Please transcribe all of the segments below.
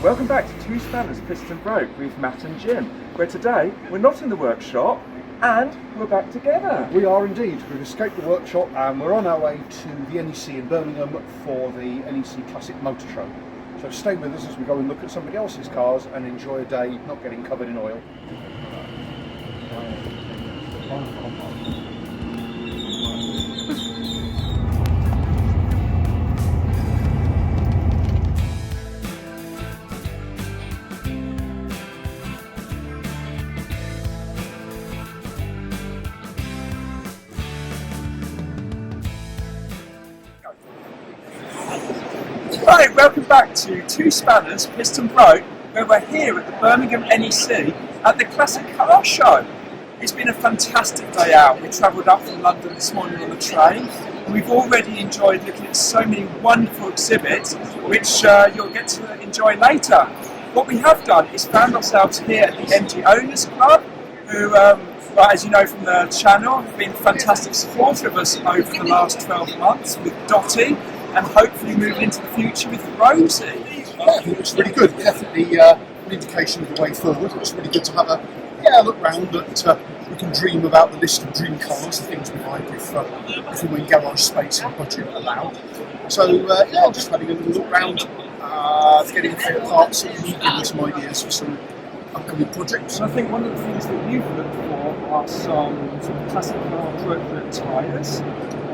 Welcome back to Two Spanners, Piston Broke with Matt and Jim, where today we're not in the workshop and we're back together. We are indeed. We've escaped the workshop and we're on our way to the N.E.C in Birmingham for the N.E.C Classic Motor Show. So stay with us as we go and look at somebody else's cars and enjoy a day not getting covered in oil. Right, welcome back to Two Spanners, Piston Broke, where we're here at the Birmingham N.E.C at the Classic Car Show. It's been a fantastic day out. We travelled up from London this morning on the train, and we've already enjoyed looking at so many wonderful exhibits, which you'll get to enjoy later. What we have done is found ourselves here at the MG Owners Club, who, well, as you know from the channel, have been a fantastic supporter of us over the last 12 months with Dottie, and hopefully moving into the future with Rosie. I think it's really good. Definitely an indication of the way forward. It's really good to have a look round that we can dream about the list of dream cars, the things we like if we win garage space and budget allowed. So just having a little look round, getting a few parts that we give you some ideas for some upcoming projects. And I think one of the things that you've looked for are some sort of classic car appropriate tyres.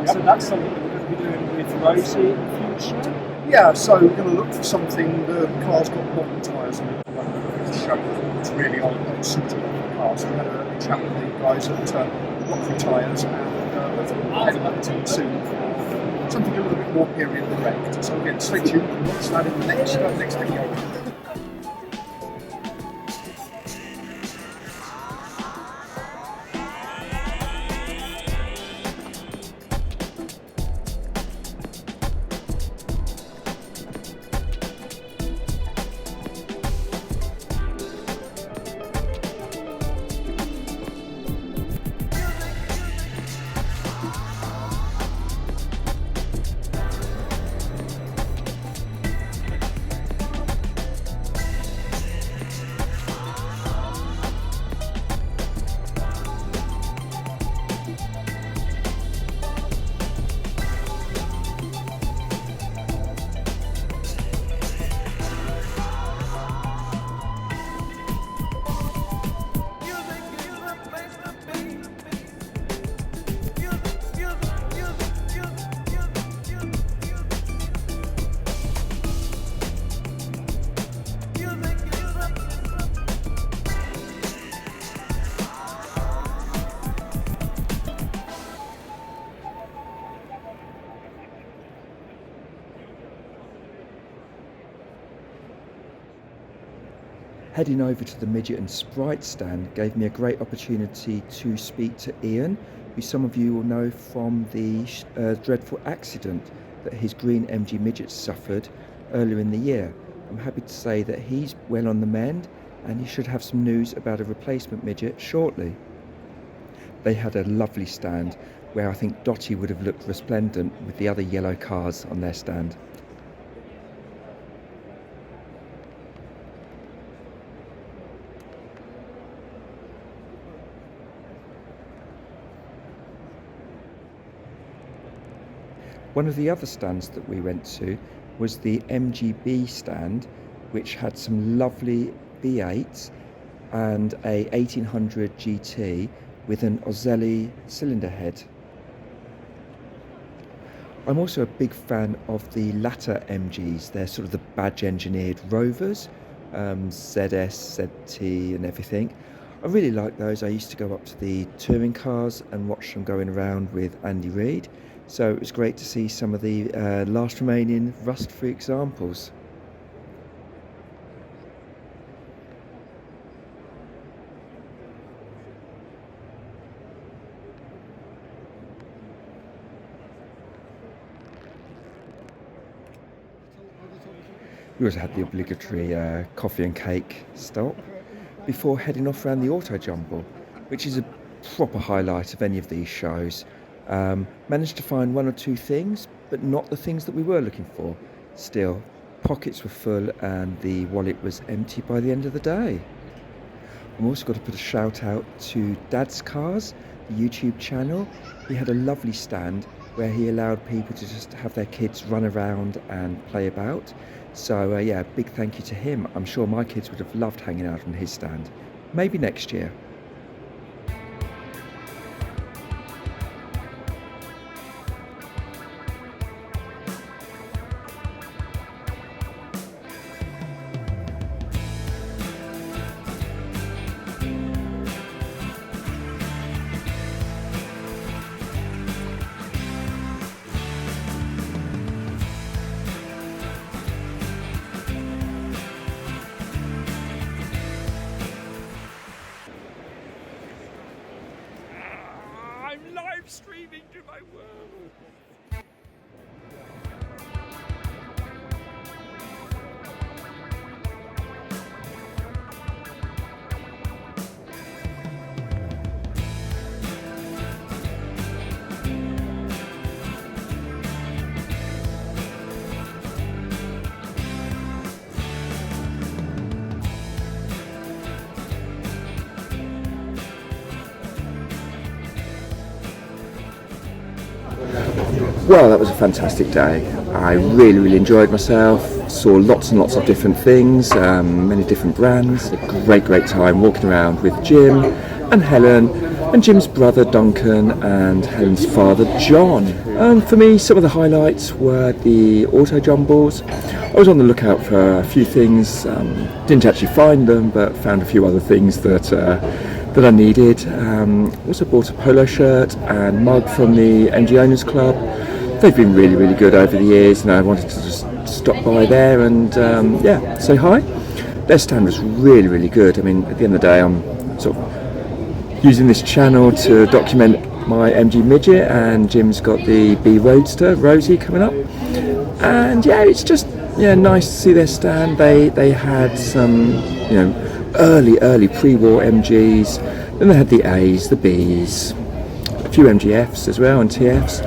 So that's something that we're going to be doing with Rosie in the future. Yeah, so we're going to look for something. The car's got modern tyres on it. To show it's really on suitable for the car. So we're going to chat with the guys at Rockford Tyres and we'll head back to them soon for something a little bit more period direct. So again, stay tuned and watch that in the next video. Heading over to the Midget and Sprite stand gave me a great opportunity to speak to Ian, who some of you will know from the dreadful accident that his green MG Midget suffered earlier in the year. I'm happy to say that he's well on the mend and he should have some news about a replacement Midget shortly. They had a lovely stand where I think Dottie would have looked resplendent with the other yellow cars on their stand. One of the other stands that we went to was the MGB stand, which had some lovely V8s and a 1800 GT with an Ozelli cylinder head. I'm also a big fan of the latter MGs. They're sort of the badge engineered Rovers, ZS, ZT and everything. I really like those. I used to go up to the touring cars and watch them going around with Andy Reid. So it was great to see some of the last remaining rust-free examples. We also had the obligatory coffee and cake stop before heading off around the Auto Jumble, which is a proper highlight of any of these shows. Managed to find one or two things, but not the things that we were looking for. Still, pockets were full and the wallet was empty by the end of the day. I've also got to put a shout out to Dad's Cars, the YouTube channel. He had a lovely stand where he allowed people to just have their kids run around and play about. So yeah, big thank you to him. I'm sure my kids would have loved hanging out on his stand. Maybe next year. I'm live streaming to my world. Well, that was a fantastic day. I really enjoyed myself, saw lots and lots of different things, many different brands. A great time walking around with Jim and Helen and Jim's brother Duncan and Helen's father John. And for me, some of the highlights were the auto jumbles. I was on the lookout for a few things, didn't actually find them, but found a few other things that I needed. Also bought a polo shirt and mug from the MG Owners Club. They've been really good over the years, and I wanted to just stop by there and yeah, say hi. Their stand was really good. I mean, at the end of the day, I'm sort of using this channel to document my MG Midget, and Jim's got the B Roadster Rosie coming up. And yeah, it's just nice to see their stand. They had some early pre-war MGs, then they had the A's, the B's, a few MGFs as well and TFs,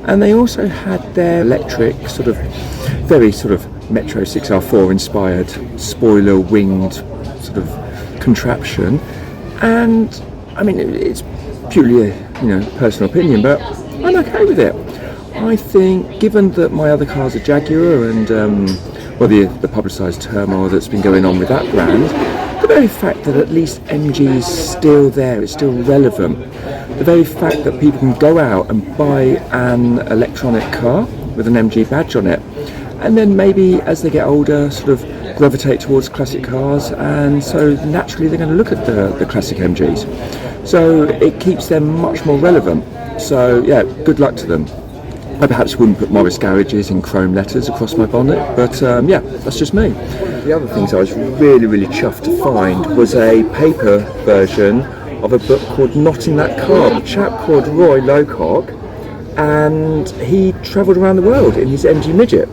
and they also had their electric very Metro 6R4 inspired spoiler winged sort of contraption. And I mean, it's purely a personal opinion, but I'm okay with it. I think, given that my other car's a Jaguar and the publicised turmoil that's been going on with that brand, the very fact that at least MG is still there, it's still relevant, the very fact that people can go out and buy an electronic car with an MG badge on it, and then maybe as they get older sort of gravitate towards classic cars, and so naturally they're going to look at the classic MGs. So it keeps them much more relevant. So yeah, good luck to them. I perhaps wouldn't put Morris Garages in chrome letters across my bonnet, but yeah, that's just me. The other things I was really chuffed to find was a paper version of a book called Not in That Car. A chap called Roy Lowcock, and he travelled around the world in his MG Midget.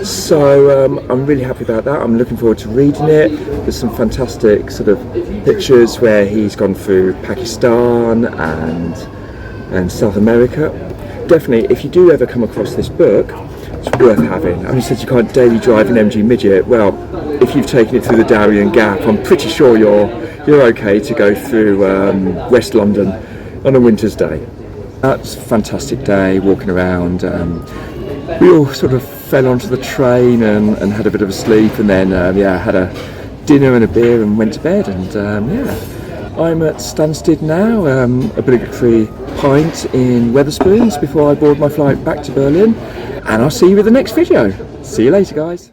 So I'm really happy about that. I'm looking forward to reading it. There's some fantastic sort of pictures where he's gone through Pakistan and South America. Definitely, if you do ever come across this book, it's worth having. I mean, since you can't daily drive an MG Midget, well, if you've taken it through the Darien Gap, I'm pretty sure you're okay to go through West London on a winter's day. That's a fantastic day walking around. We all sort of fell onto the train and had a bit of a sleep, and then had a dinner and a beer and went to bed. And yeah, I'm at Stansted now, obligatory pint in Wetherspoons before I board my flight back to Berlin, and I'll see you with the next video. See you later, guys.